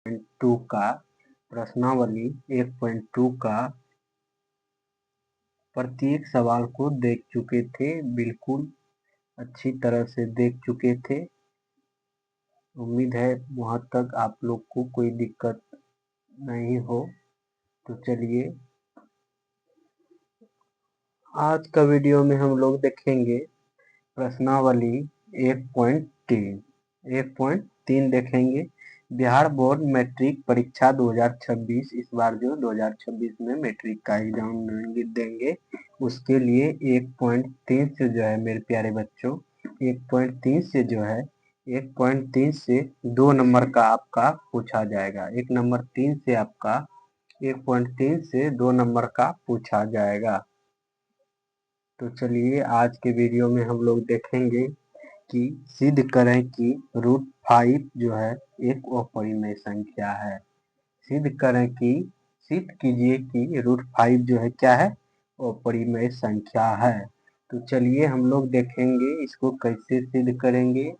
2 का प्रश्नावली 1.2 का प्रत्येक सवाल को देख चुके थे, बिल्कुल अच्छी तरह से देख चुके थे। उम्मीद है वहाँ तक आप लोग को कोई दिक्कत नहीं हो। तो चलिए आज का वीडियो में हम लोग देखेंगे प्रश्नावली 1.3 देखेंगे। बिहार बोर्ड मैट्रिक परीक्षा 2026 इस बार जो 2026 में मैट्रिक का एग्जाम देंगे, उसके लिए 1.3 से जो है मेरे प्यारे बच्चों 1.3 से जो है 1.3 से 2 नंबर का आपका पूछा जाएगा। 1.3 से आपका 1.3 से 2 नंबर का पूछा जाएगा। तो चलिए आज के वीडियो में हम लोग देखेंगे कि सिद्ध करें कि √5 जो है एक अपरिमेय संख्या है। सिद्ध कीजिए कि √5 जो है क्या है, अपरिमेय संख्या है। तो चलिए हम लोग देखेंगे इसको कैसे सिद्ध करेंगे,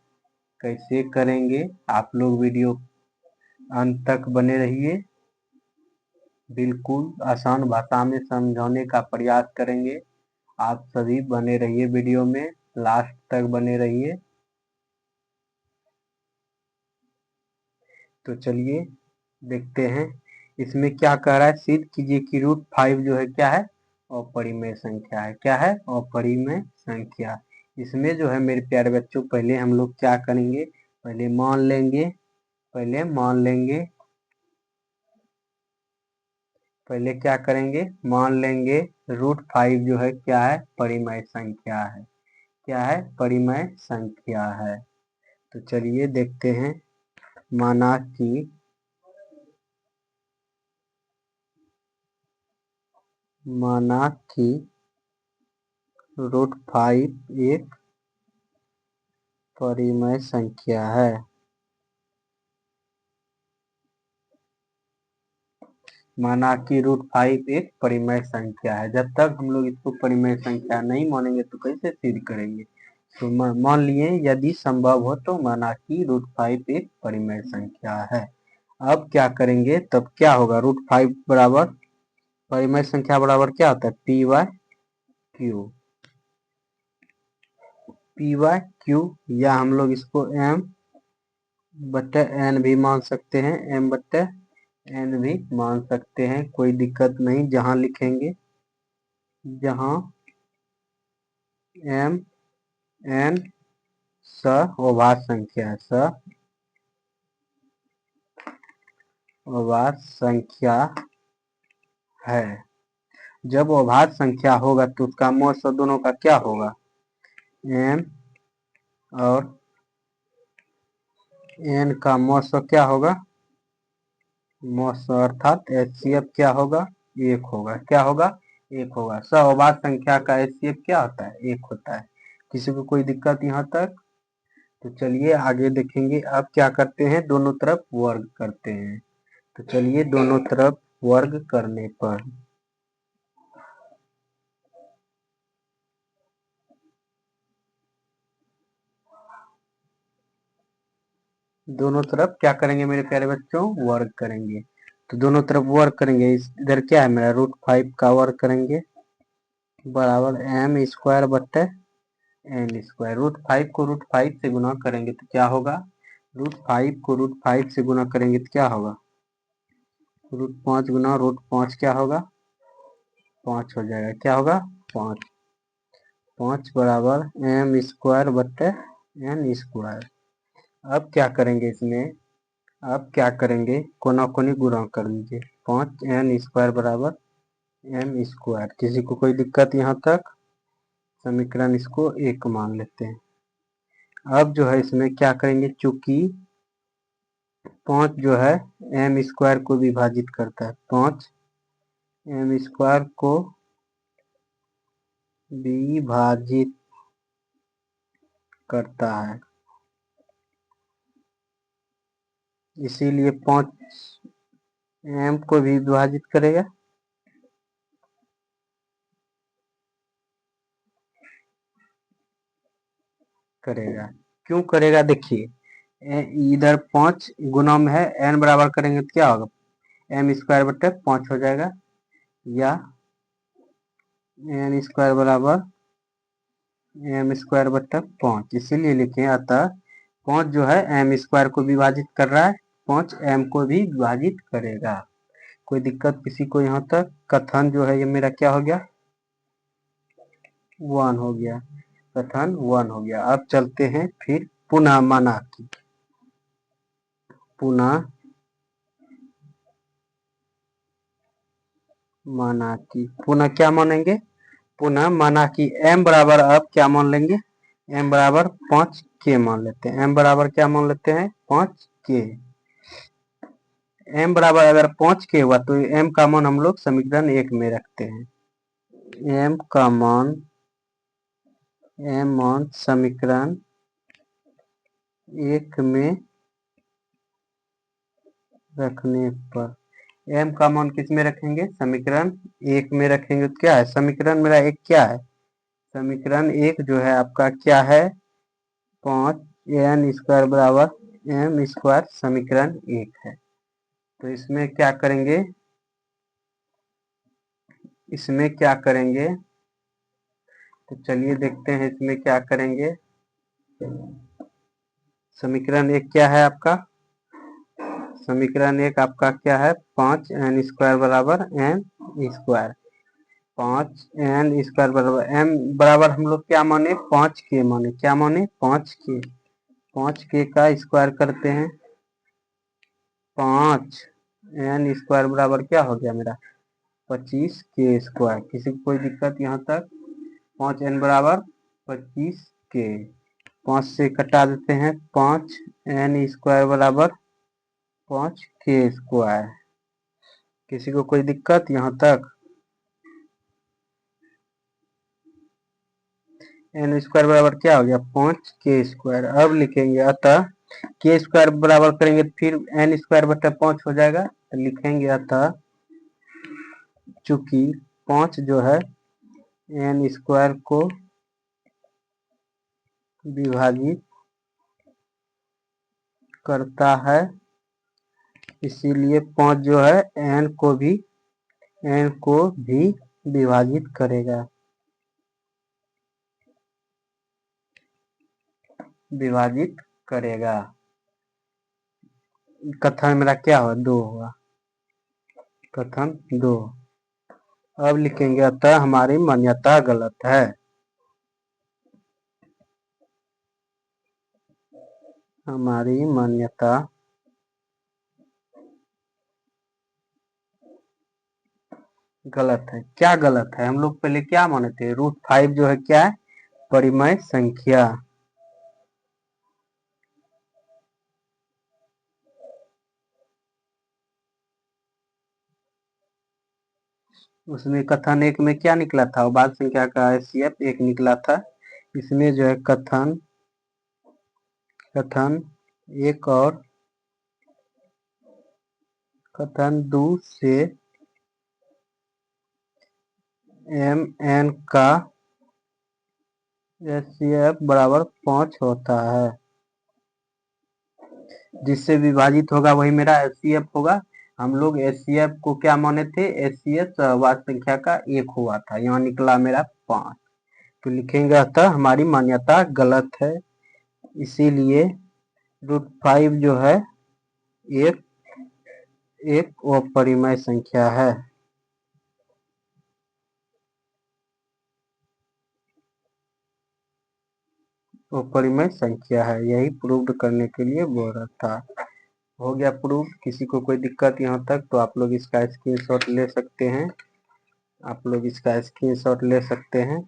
कैसे करेंगे। आप लोग वीडियो अंत तक बने रहिए, बिल्कुल आसान भाषा में समझाने का प्रयास करेंगे। आप सभी बने रहिए, वीडियो में लास्ट तक बने रहिए। तो चलिए देखते हैं इसमें क्या कह रहा है। सिद्ध कीजिए कि √5 जो है क्या है, अपरिमेय संख्या है। क्या है, अपरिमेय संख्या। इसमें जो है मेरे प्यारे बच्चों पहले हम लोग क्या करेंगे, पहले मान लेंगे पहले क्या करेंगे, मान लेंगे √5 जो है क्या है, परिमेय संख्या है। क्या है, परिमेय संख्या है। तो चलिए देखते हैं। माना कि √5 एक परिमेय संख्या है। माना कि √5 एक परिमेय संख्या है। जब तक हम लोग इसको परिमेय संख्या नहीं मानेंगे तो कैसे सिद्ध करेंगे। तो मान लिए यदि संभव हो तो माना कि √5 एक परिमेय संख्या है। अब क्या करेंगे, तब क्या होगा, √5 बराबर परिमेय संख्या बराबर क्या होता है, p/q, या हम लोग इसको m/n भी मान सकते हैं, m/n भी मान सकते हैं, कोई दिक्कत नहीं। जहां लिखेंगे, जहां m/n अभाज्य संख्या है, अभाज्य संख्या है। जब अभाज्य संख्या होगा तो उसका मौसा दोनों का क्या होगा, m और n का मौसा क्या होगा, मौसा अर्थात HCF क्या होगा, 1 होगा। क्या होगा, 1 होगा। अभाज्य संख्या का HCF क्या होता है, 1 होता है। किसी को कोई दिक्कत यहाँ तक। तो चलिए आगे देखेंगे। अब क्या करते हैं, दोनों तरफ वर्ग करते हैं। तो चलिए दोनों तरफ वर्ग करने पर दोनों तरफ क्या करेंगे मेरे प्यारे बच्चों, वर्ग करेंगे। तो दोनों तरफ वर्ग करेंगे। इधर क्या है मेरा, √5 का वर्ग करेंगे बराबर m²/n²। √5 को √5 से गुना करेंगे तो क्या होगा, √5 को √5 से गुना करेंगे तो क्या होगा, √5 गुना √5 क्या होगा, 5 हो जाएगा। क्या होगा, 5 बराबर m²/n²। अब क्या करेंगे इसमें, अब क्या करेंगे, कोना कोनी गुणा कर लीजिए। 5n² बराबर m²। किसी को कोई दिक्कत यहाँ तक। समीकरण इसको 1 मान लेते हैं। अब जो है इसमें क्या करेंगे, चूंकि 5 जो है m² को विभाजित करता है, 5 m² को विभाजित करता है, इसीलिए 5 m को भी विभाजित करेगा। क्यों करेगा, देखिए इधर 5 गुना में है, n बराबर करेंगे तो क्या होगा, m स्क्वायर बटे 5 हो जाएगा, या n स्क्वायर बराबर m स्क्वायर बटे 5, इसीलिए लिखे अतः 5 जो है m स्क्वायर को विभाजित कर रहा है, 5 m को भी विभाजित करेगा। कोई दिक्कत किसी को यहाँ तक? कथन जो है ये मेरा क्या हो गया, 1 हो गया, कथन 1 हो गया। अब चलते हैं फिर पुनः माना की, पुनः माना की, पुनः क्या मानेंगे, पुनः माना कि m बराबर अब क्या मान लेंगे, m बराबर 5 के मान लेते हैं, m बराबर क्या मान लेते हैं, 5 के। m बराबर अगर 5 के हुआ तो m का मान हम लोग समीकरण 1 में रखते हैं, m का मान, m मान समीकरण 1 में रखने पर, m का मान किस में रखेंगे, समीकरण 1 में रखेंगे तो क्या है, समीकरण मेरा 1 क्या है, समीकरण 1 जो है आपका क्या है, 5 n स्क्वायर बराबर m स्क्वायर समीकरण 1 है। तो इसमें क्या करेंगे, इसमें क्या करेंगे, तो चलिए देखते हैं इसमें क्या करेंगे। समीकरण 1 क्या है आपका, समीकरण 1 आपका क्या है, 5 n स्क्वायर बराबर m स्क्वायर, 5 n स्क्वायर बराबर m बराबर हम लोग क्या माने, 5 के माने, क्या माने, 5 के, 5 के का स्क्वायर करते हैं, 5 n स्क्वायर बराबर क्या हो गया मेरा, 25 के स्क्वायर। किसी को कोई दिक्कत यहाँ तक, 5 n बराबर 25 के, 5 से कटा देते हैं, 5 n स्क्वायर बराबर 5 के स्क्वायर। किसी को कोई दिक्कत यहाँ तक, n स्क्वायर बराबर क्या हो गया, 5 के स्क्वायर। अब लिखेंगे अतः के स्क्वायर बराबर करेंगे तो फिर n स्क्वायर बटा 5 हो जाएगा, तो लिखेंगे अतः चूंकि 5 जो है n स्क्वायर को विभाजित करता है, इसीलिए 5 जो है n को भी विभाजित करेगा, विभाजित करेगा। कथन मेरा क्या हुआ, 2 हुआ, कथन 2। अब लिखेंगे अतः हमारी मान्यता गलत है, हमारी मान्यता गलत है। क्या गलत है, हम लोग पहले क्या माने थे, √5 जो है क्या है, परिमेय संख्या, उसमें कथन 1 में क्या निकला था, बाल संख्या का HCF 1 निकला था। इसमें जो है कथन, कथन 1 और कथन 2 से mn का HCF बराबर 5 होता है, जिससे विभाजित होगा वही मेरा HCF होगा। हम लोग HCF को क्या माने थे, HCF सहवास संख्या का 1 हुआ था, यहाँ निकला मेरा 5। तो लिखेंगे अतः हमारी मान्यता गलत है, इसीलिए √5 जो है एक अपरिमेय संख्या है, अपरिमेय संख्या है, यही प्रूव करने के लिए बोल रहा था। हो गया प्रूव। किसी को कोई दिक्कत यहाँ तक तो आप लोग इसका स्क्रीनशॉट ले सकते हैं, आप लोग इसका स्क्रीनशॉट ले सकते हैं।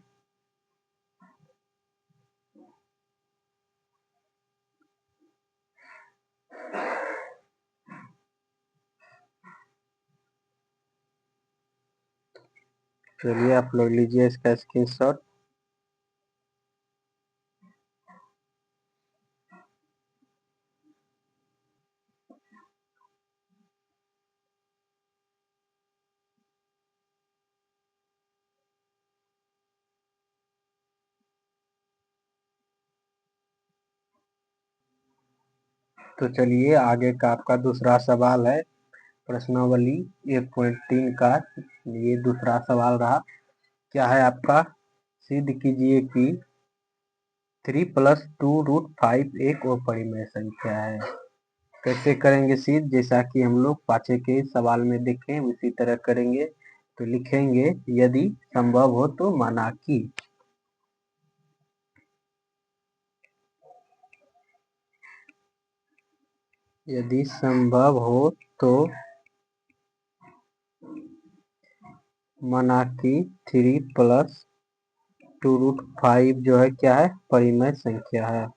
चलिए आप लोग लीजिए इसका स्क्रीनशॉट। तो चलिए आगे का आपका दूसरा सवाल है प्रश्नावली 1.3 का। ये दूसरा सवाल रहा। क्या है आपका? सिद्ध कीजिए कि 3+2√5 एक अपरिमेय संख्या है। कैसे करेंगे सिद्ध? जैसा कि हम लोग पांचवें के सवाल में देखें उसी तरह करेंगे। तो लिखेंगे यदि संभव हो तो माना कि। यदि संभव हो तो माना कि 3+2√5 जो है क्या है? परिमेय संख्या है।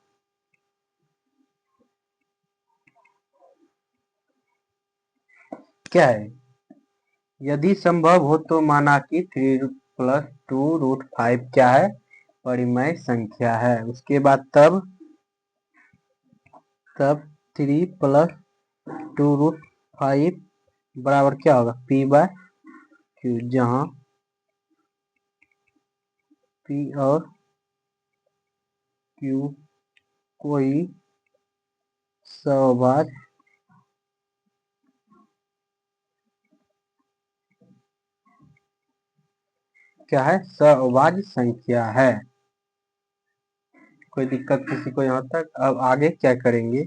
क्या है? यदि संभव हो तो माना कि 3+2√5 क्या है? परिमेय संख्या है। उसके बाद तब 3+2√5 बराबर क्या होगा? P/Q, जहां P और Q कोई सौभाज्य क्या है? सौभाज्य संख्या है। कोई दिक्कत किसी को यहाँ तक? अब आगे क्या करेंगे?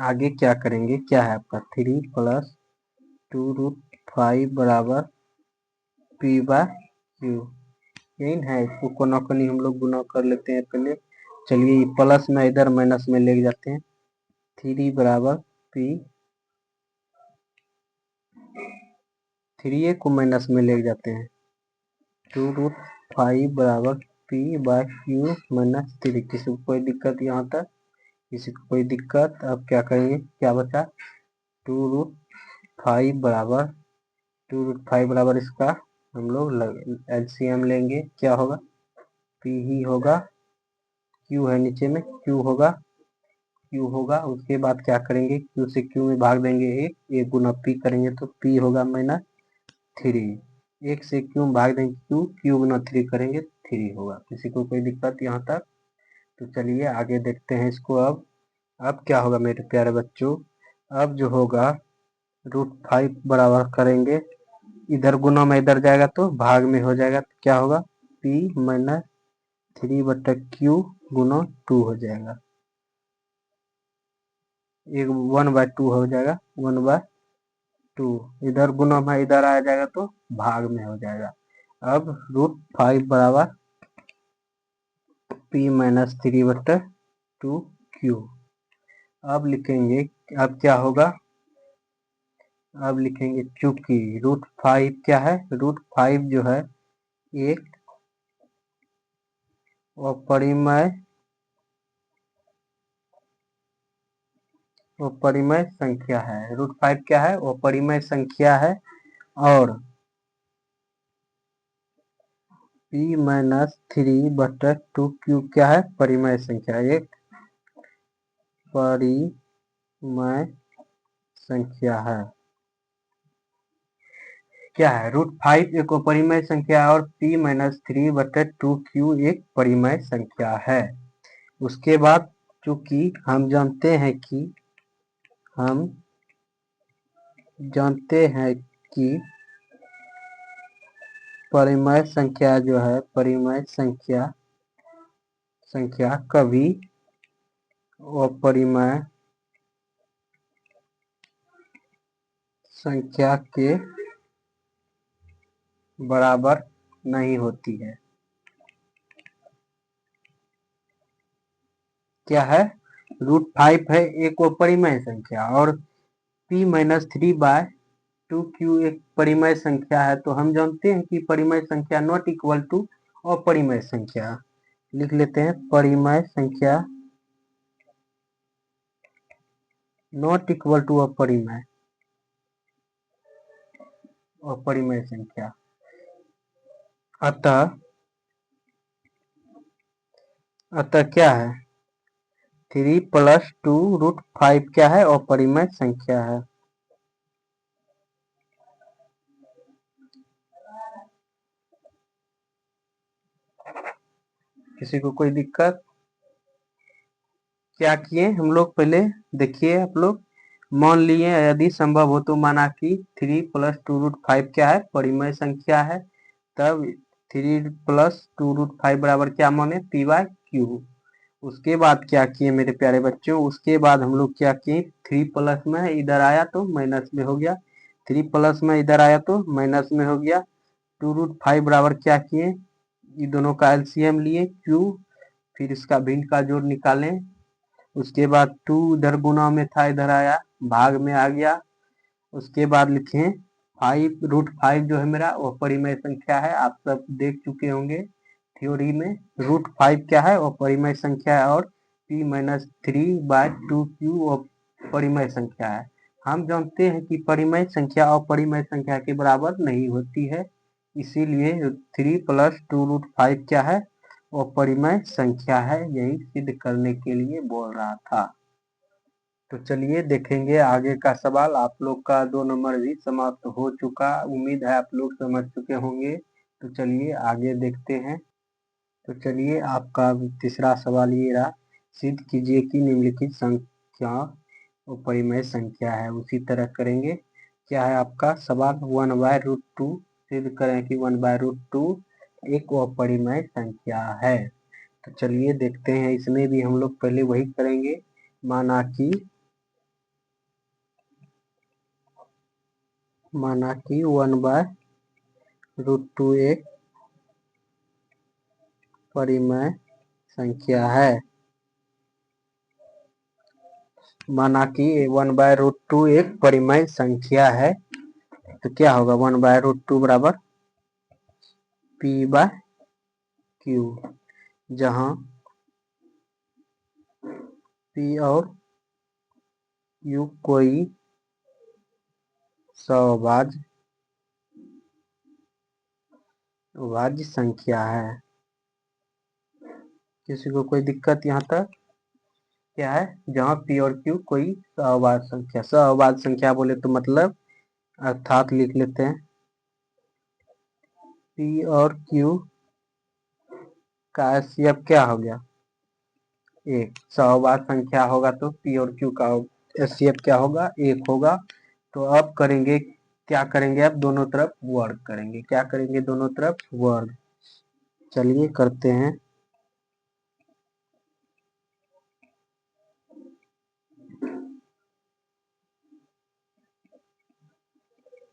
आगे क्या करेंगे? क्या है आपका? 3+2√5 बराबर P/Q। यही है। इसको कोना कोनी हम लोग गुना कर लेते हैं पहले। चलिए प्लस में इधर माइनस में ले जाते हैं। 3 बराबर P, 3 को माइनस में ले जाते हैं। 2√5 बराबर P/Q माइनस 3। किसी को कोई दिक्कत यहाँ तक? किसी को कोई दिक्कत? अब क्या करेंगे? क्या बचा? 2√5 बराबर 2√5 बराबर इसका हम लोग एलसीएम लेंगे। क्या होगा? P ही होगा। Q है नीचे में, Q होगा। उसके बाद क्या करेंगे? Q से Q में भाग देंगे एक गुना P करेंगे तो P होगा -3। एक से Q में भाग देंगे Q गुना 3 करेंगे 3 होगा। किसी को कोई दिक्कत यहाँ तक? तो चलिए आगे देखते हैं इसको। अब क्या होगा मेरे प्यारे बच्चों? अब जो होगा √5 बराबर करेंगे, इधर गुना में इधर जाएगा तो भाग में हो जाएगा। तो क्या होगा? P-3/Q गुना 2 हो जाएगा। एक 1/2 हो जाएगा। 1/2 इधर गुना में इधर आ जाएगा तो भाग में हो जाएगा। अब √5 बराबर P-3/2Q। अब लिखेंगे। अब क्या होगा? अब लिखेंगे चूंकि √5 क्या है? √5 जो है एक अपरिमेय संख्या है। √5 क्या है? अपरिमेय संख्या है। और P-3/2Q क्या है? परिमेय संख्या। एक परिमेय संख्या है। क्या है? √5 एक अपरिमेय संख्या है और P-3/2Q एक परिमेय संख्या है। उसके बाद चूंकि हम जानते हैं कि परिमेय संख्या जो है, परिमेय संख्या कभी अपरिमेय संख्या के बराबर नहीं होती है। क्या है? √5 है एक अपरिमेय संख्या और P-3/2Q एक परिमेय संख्या है। तो हम जानते हैं कि परिमेय संख्या नॉट इक्वल टू अपरिमेय संख्या। लिख लेते हैं परिमेय संख्या नॉट इक्वल टू अपरिमेय संख्या। अतः क्या है? 3+2√5 क्या है? अपरिमेय संख्या है। किसी को कोई दिक्कत? क्या किए हम लोग, पहले देखिए आप लोग, मान लिए यदि संभव हो तो माना कि 3 + 2√5 क्या है, परिमेय संख्या है, तब 3 + 2√5 बराबर क्या माने, p/q। उसके बाद क्या किए मेरे प्यारे बच्चों, उसके बाद हम लोग क्या किए, 3 प्लस में इधर आया तो माइनस में हो गया, 3 प्लस में इधर आया तो माइनस में हो गया, 2√5 बराबर क्या किए, ये दोनों का एलसीएम लिए q, फिर इसका भिन्न का जोड़ निकालें, उसके बाद 2 इधर गुना में था, इधर आया भाग में आ गया, उसके बाद लिखें 5√5 जो है मेरा वो परिमेय संख्या है, आप सब देख चुके होंगे थ्योरी में, √5 क्या है वो परिमेय संख्या है, और p-3/2q वो परिमेय संख्या है। हम जानते हैं कि परिमेय संख्या अपरिमेय संख्या के बराबर नहीं होती है, इसीलिए 3 + 2√5 क्या है वो परिमेय संख्या है, यही सिद्ध करने के लिए बोल रहा था। तो चलिए देखेंगे आगे का सवाल। आप लोग का 2 नंबर भी समाप्त हो चुका, उम्मीद है आप लोग समझ चुके होंगे। तो चलिए आगे देखते हैं। तो चलिए आपका तीसरा सवाल ये रहा, सिद्ध कीजिए कि निम्नलिखित संख्या परिमेय संख्या है। उसी तरह करेंगे, क्या है आपका सवाल, 1/√2 सिद्ध करें कि 1/√2 एक अपरिमेय संख्या है। तो चलिए देखते हैं, इसमें भी हम लोग पहले वही करेंगे, माना कि 1/√2 एक परिमेय संख्या है, माना कि 1/√2 एक परिमेय संख्या है, तो क्या होगा 1/√2 बराबर p/q, जहां p और q कोई अभाज्य संख्या है। किसी को कोई दिक्कत यहाँ तक, क्या है, जहां p और q कोई सहअभाज्य संख्या बोले तो मतलब अर्थात लिख लेते हैं, p और q का एचसीएफ क्या हो गया, एक सहअभाज्य संख्या होगा तो p और q का एचसीएफ क्या होगा, एक होगा। तो अब करेंगे, क्या करेंगे, अब दोनों तरफ वर्ग करेंगे, क्या करेंगे, दोनों तरफ वर्ग। चलिए करते हैं,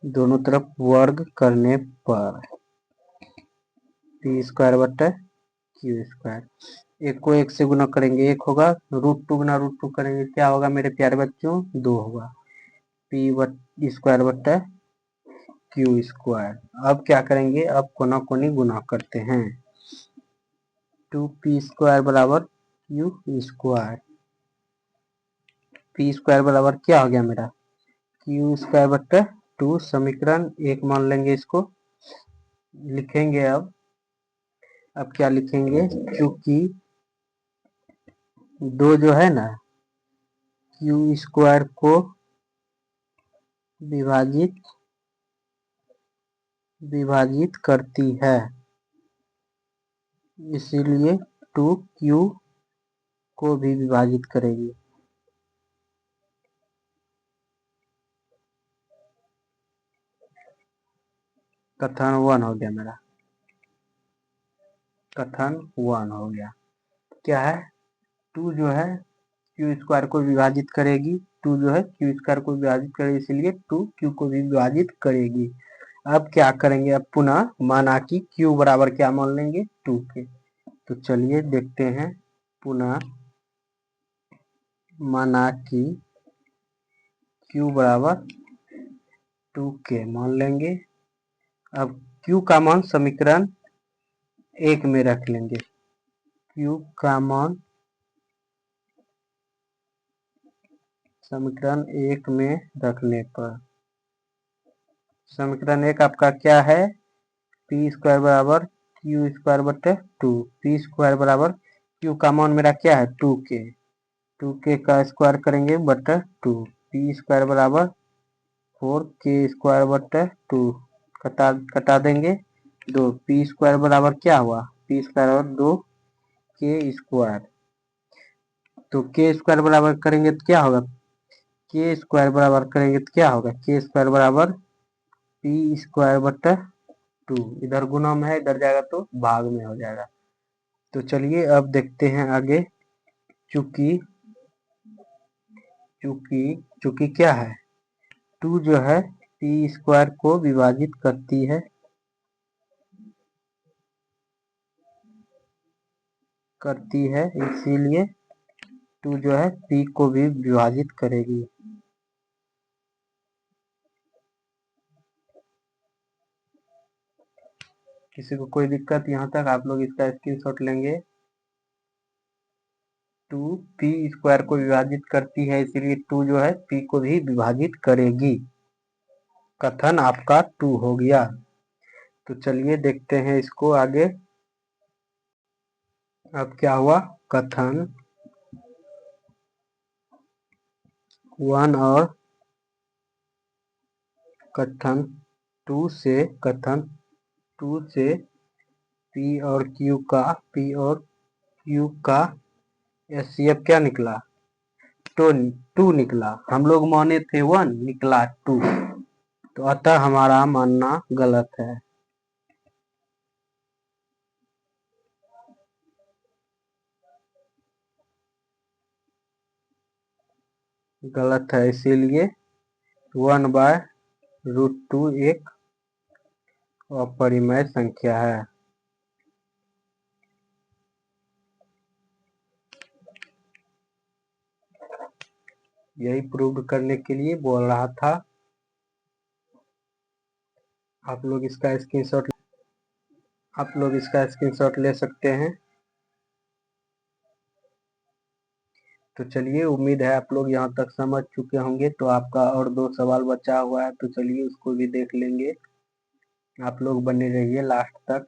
दोनों तरफ वर्ग करने पर p²/q², एक को एक से गुना करेंगे, एक होगा, √2 गुना √2 करेंगे, क्या होगा मेरे प्यारे बच्चों, 2 होगा, p²/q²। अब क्या करेंगे, अब कोना कोनी गुना करते हैं, 2p² बराबर q², p² बराबर क्या हो गया मेरा, q²/2, समीकरण एक मान लेंगे इसको, लिखेंगे अब क्या लिखेंगे, क्योंकि 2 जो है ना q² को विभाजित करती है, इसीलिए 2q को भी विभाजित करेगी। कथन 1 हो गया मेरा, कथन 1 हो गया, क्या है, 2 जो है q² को विभाजित करेगी, 2 जो है q² को विभाजित करेगी, इसलिए 2q को भी विभाजित करेगी। अब क्या करेंगे, अब पुनः माना कि q बराबर क्या मान लेंगे, 2 के। तो चलिए देखते हैं, पुनः माना कि q बराबर 2 के मान लेंगे। अब q का मान समीकरण एक में रख लेंगे, q का मान समीकरण एक में रखने पर, समीकरण एक आपका क्या है, p² बराबर q²/2, p² बराबर q का मान मेरा क्या है 2 के, 2 के का स्क्वायर करेंगे बटा 2, p² बराबर 4k²/2, कटा देंगे 2, p² बराबर क्या हुआ, p² बराबर 2k², तो के स्क्वायर बराबर करेंगे तो क्या होगा, के स्क्वायर बराबर करेंगे तो क्या होगा, के स्क्वायर बराबर पी स्क्वायर बटा 2, इधर गुना में है, इधर जाएगा तो भाग में हो जाएगा। तो चलिए अब देखते हैं आगे। चूंकि चूंकि चूंकि क्या है, 2 जो है पी स्क्वायर को विभाजित करती है, इसीलिए 2 जो है पी को भी विभाजित करेगी। किसी को कोई दिक्कत यहाँ तक, आप लोग इसका स्क्रीनशॉट लेंगे। 2 पी स्क्वायर को विभाजित करती है, इसीलिए 2 जो है पी को भी विभाजित करेगी। कथन आपका 2 हो गया। तो चलिए देखते हैं इसको आगे। अब क्या हुआ, कथन 1 और कथन 2 से पी और क्यू का एचसीएफ क्या निकला, तो 2 निकला। हम लोग माने थे 1, निकला 2। तो अतः हमारा मानना गलत है। गलत है, इसीलिए 1/√2 एक अपरिमेय संख्या है। यही प्रूव करने के लिए बोल रहा था। आप लोग इसका स्क्रीनशॉट ले सकते हैं। तो चलिए, उम्मीद है आप लोग यहाँ तक समझ चुके होंगे। तो आपका और 2 सवाल बचा हुआ है, तो चलिए उसको भी देख लेंगे। आप लोग बने रहिए लास्ट तक।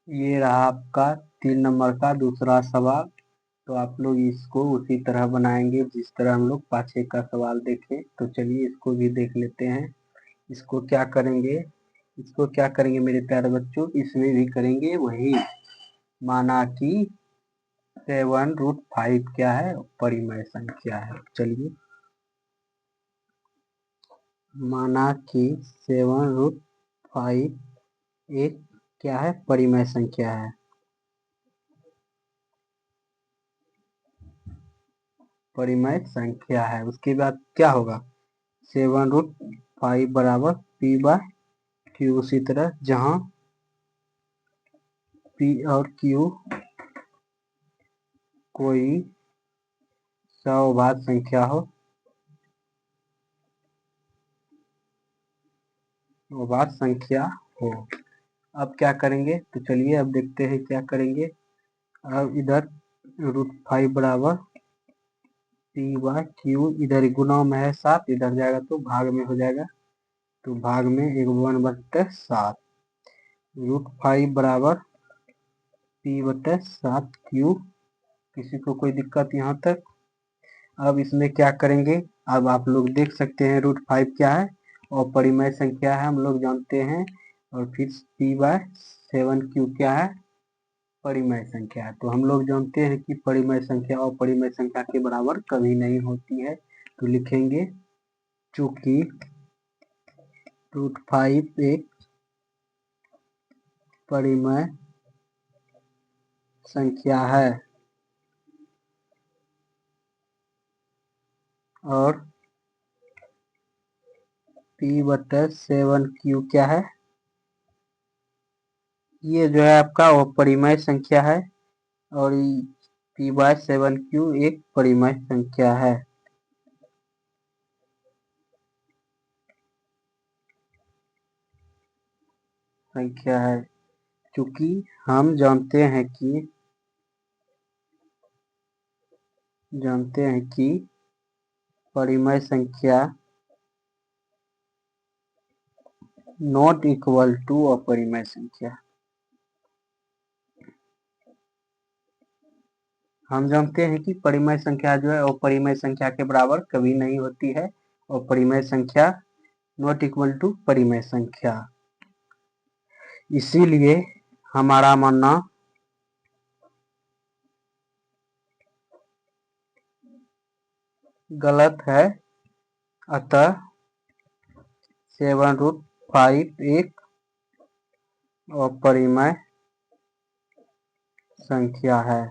ये रहा आपका 3 नंबर का दूसरा सवाल। तो आप लोग इसको उसी तरह बनाएंगे जिस तरह हम लोग पाछे का सवाल देखे। तो चलिए इसको भी देख लेते हैं। इसको क्या करेंगे मेरे प्यारे बच्चों, इसमें भी करेंगे वही, माना कि 7√5 क्या है, परिमेय संख्या है। चलिए, माना कि 7√5 एक क्या है, परिमेय संख्या है। परिमेय संख्या है, उसके बाद क्या होगा, 7√5 बराबर P/Q। उसी तरह जहां P और Q कोई सौभाज्य संख्या हो, अभाज्य संख्या हो। अब क्या करेंगे, तो चलिए अब देखते हैं क्या करेंगे। अब इधर √5 बराबर P/Q, इधर गुना में है 7, इधर जाएगा तो भाग में हो जाएगा। तो भाग में 1/7, √5 बराबर P/7Q। किसी को कोई दिक्कत यहाँ तक। अब इसमें क्या करेंगे, अब आप लोग देख सकते हैं √5 क्या है, और परिमेय संख्या है, हम लोग जानते हैं। और फिर P/7Q क्या है, परिमेय संख्या है। तो हम लोग जानते हैं कि परिमेय संख्या और परिमेय संख्या के बराबर कभी नहीं होती है। तो लिखेंगे, चूंकि √5 एक परिमेय संख्या है और P/7Q क्या है, ये जो है आपका वो परिमेय संख्या है, और P/7Q एक परिमेय संख्या है। क्योंकि हम जानते हैं कि परिमेय संख्या नॉट इक्वल टू अपरिमेय संख्या। हम जानते हैं कि परिमेय संख्या जो है अपरिमेय संख्या के बराबर कभी नहीं होती है, और परिमेय संख्या नॉट इक्वल टू परिमेय संख्या। इसीलिए हमारा मानना गलत है, अतः 7√5 एक अपरिमेय संख्या है।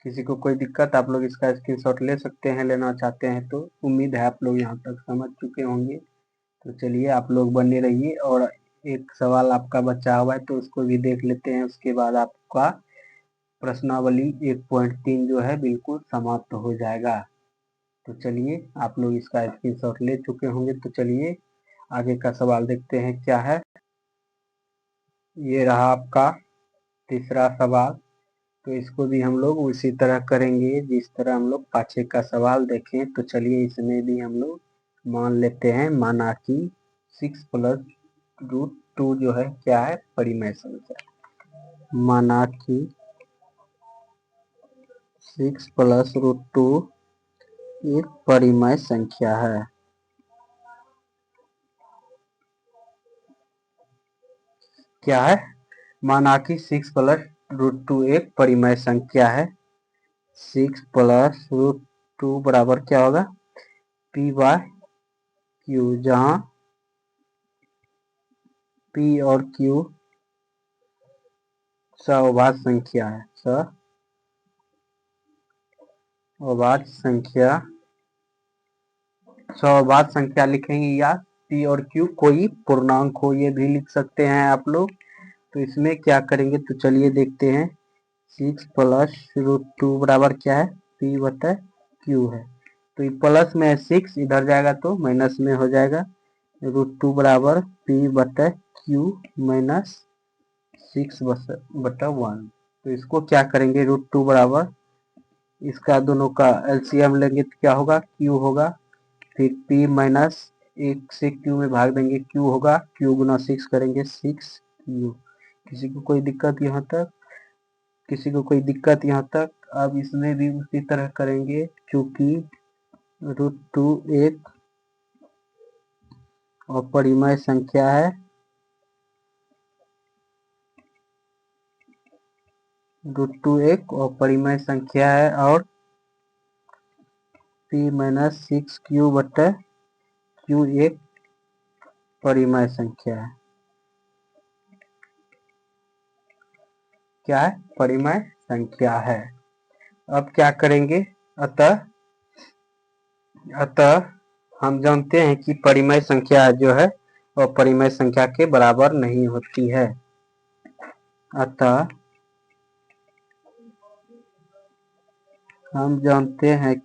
किसी को कोई दिक्कत, आप लोग इसका स्क्रीनशॉट ले सकते हैं, लेना चाहते हैं तो। उम्मीद है आप लोग यहाँ तक समझ चुके होंगे। तो चलिए आप लोग बने रहिए, और एक सवाल आपका बचा हुआ है तो उसको भी देख लेते हैं। उसके बाद आपका प्रश्नावली 1.3 जो है बिल्कुल समाप्त हो जाएगा। तो चलिए आप लोग इसका स्क्रीनशॉट ले चुके होंगे। तो चलिए आगे का सवाल देखते हैं क्या है। ये रहा आपका तीसरा सवाल। तो इसको भी हम लोग उसी तरह करेंगे जिस तरह हम लोग पाछे का सवाल देखें। तो चलिए इसमें भी हम लोग मान लेते हैं, माना कि 6+√2 जो है क्या है, परिमेय संख्या। माना कि 6+√2 एक परिमेय संख्या है। क्या है? माना कि 6+√2 एक परिमेय संख्या है। 6+√2 बराबर क्या होगा, P/Q, जहां P और Q सअभाज्य संख्या है। सअभाज्य संख्या लिखेंगे, या P और Q कोई पूर्णांक हो, ये भी लिख सकते हैं आप लोग। तो इसमें क्या करेंगे, तो चलिए देखते हैं। 6+√2 बराबर क्या है, P/Q है। तो ये प्लस में 6 इधर जाएगा तो माइनस में हो जाएगा। √2 बराबर P/Q माइनस 6/1। तो इसको क्या करेंगे, √2 बराबर, इसका दोनों का एलसीएम लेंगे तो क्या होगा, Q होगा। फिर P माइनस 1 से Q में भाग देंगे, Q होगा। Q गुना 6 करेंगे, 6Q। किसी को कोई दिक्कत यहाँ तक? किसी को कोई दिक्कत यहाँ तक? अब इसमें भी उसी तरह करेंगे, क्योंकि √2 एक अपरिमेय संख्या है। √2 एक अपरिमेय संख्या है, और P माइनस 6Q/Q एक परिमेय संख्या है। क्या है? परिमेय संख्या है। अब क्या करेंगे, अतः हम जानते हैं कि परिमेय संख्या जो है वह परिमेय संख्या के बराबर नहीं होती है। अतः हम जानते हैं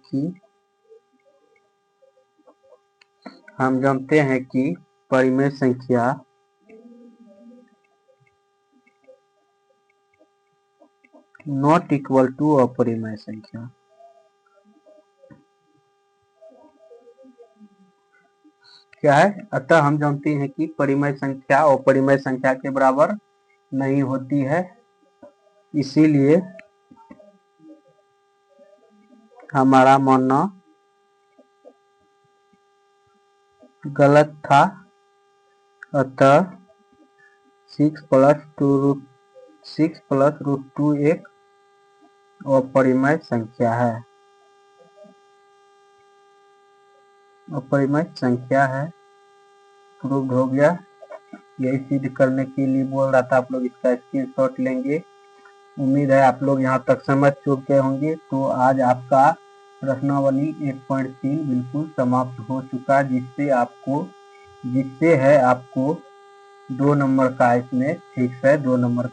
कि परिमेय संख्या नॉट इक्वल टू अपरिमेय संख्या। क्या है? अतः हम जानते हैं कि परिमेय संख्या अपरिमेय संख्या के बराबर नहीं होती है, इसीलिए हमारा मानना गलत था। अतः 6+√2 एक अपरिमेय संख्या है। अपरिमेय संख्या है, प्रूव्ड हो गया। यही सिद्ध करने के लिए बोल रहा था, आप लोग इसका स्क्रीनशॉट लेंगे। उम्मीद है आप लोग यहाँ तक समझ चुके होंगे। तो आज आपका प्रश्नावली 1.3 बिल्कुल समाप्त हो चुका, जिससे आपको 2 नंबर का इसमें फिक्स है, 2 नंबर